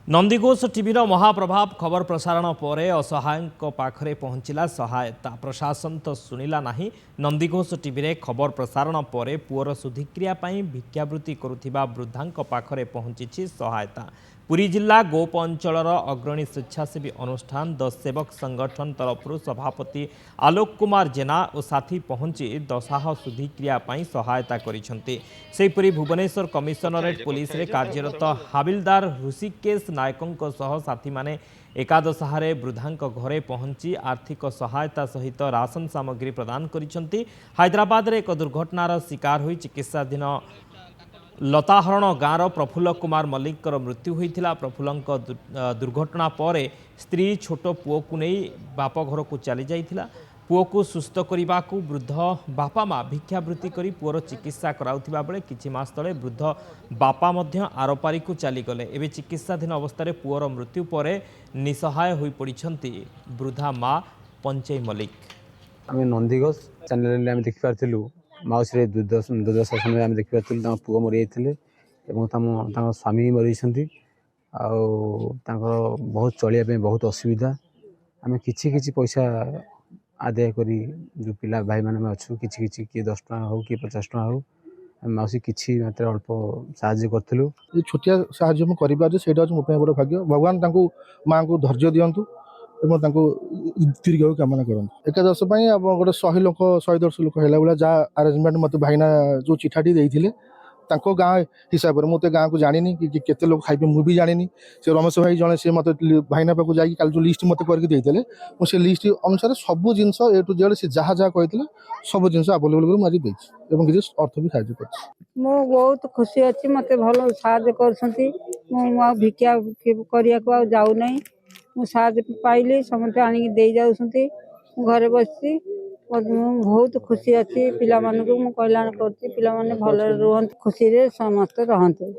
Nandighosh TV महाप्रभाव खबर प्रसारण पर असहाय पाखरे पहुंचला सहायता। प्रशासन तो शुणिला नहीं। नंदीघोष टीवी रे खबर प्रसारण पर पुअर शुद्धिक्रिया भिक्षावृत्ति करुथिबा वृद्धांक पाखरे पहुंची सहायता। पुरी जिला गोप अंचलर अग्रणी स्वेच्छासेवी अनुष्ठान द सेवक संगठन तरफ सभापति आलोक कुमार जेना और साथी पहुंची दशाह शुद्धिक्रिया सहायता करिसेंती। भुवनेश्वर कमिशनरेट पुलिस रे कार्यरत हाबिलदार ऋषिकेश नायकों साथी माने एकादशारे वृद्धांक घरे पहुंची आर्थिक सहायता सहित राशन सामग्री प्रदान करिसेंती। हैदराबाद रे एक दुर्घटनार शिकार होई चिकित्साधीन लताहरण गाँवर प्रफुल्ल कुमार मल्लिक मृत्यु होता। प्रफुल्ल दुर्घटना पर स्त्री छोट पुओ को नहीं बाप घर को चली जाइथिला। पुओ को सुस्थ करने को वृद्ध बापा माँ भिक्षावृत्ति करी पुओर चिकित्सा कराउथिबा बेले किछि मास तले वृद्ध बापा मध्य आरपारी को चलीगले। एवं चिकित्साधीन अवस्था पुओर मृत्यु पर निसहाय होई पड़िछंती वृद्धा माँ पंचई मल्लिक। आम नंदीघोष चैनल आम देखिपारू माउसी दुर्दशा समय आम देखिपारू पुओ मरी जाते स्वामी मरी बहुत चलिया बहुत असुविधा। आम कि पैसा आदाय करी जो पिला भाई मैंने अच्छु कि किए 10 टका हो कि 50 टका हो माउसी किसी मात्रा अल्प साहाଯ୍य करूँ। छोटिया साहाଯ୍य मुझे मो बड़ भाग्य। भगवान माँ को धैर्य दिंतु दीर्घ कामना करते। एकादश गोटे 100 लोक 110 लोक है भाई जहाँ आरेंजमेंट मत भाईना जो चिठाटी देते गाँ हिसाब से मुझे गाँव को जानी कि केते लोग खाइबे मुझे जानी। से रमेश भाई जड़े से मत भाईना पाक जा जो लिस्ट मत करके मुझे लिस्ट अनुसार सब जिन ए टू जेड से जहाँ जहाँ कहते सब जिन आवेलेबल मुझे किसी अर्थ भी साहय कर। बहुत खुशी अच्छी मत भल साहय कर भिक्षा करने जाऊना साहय पाइली समस्त आनिक दे जाऊँ घरे बस बहुत खुशी अच्छी। पिला मानक कहलाण कर पिला माने भल रुहत खुशी रे समस्त रहते।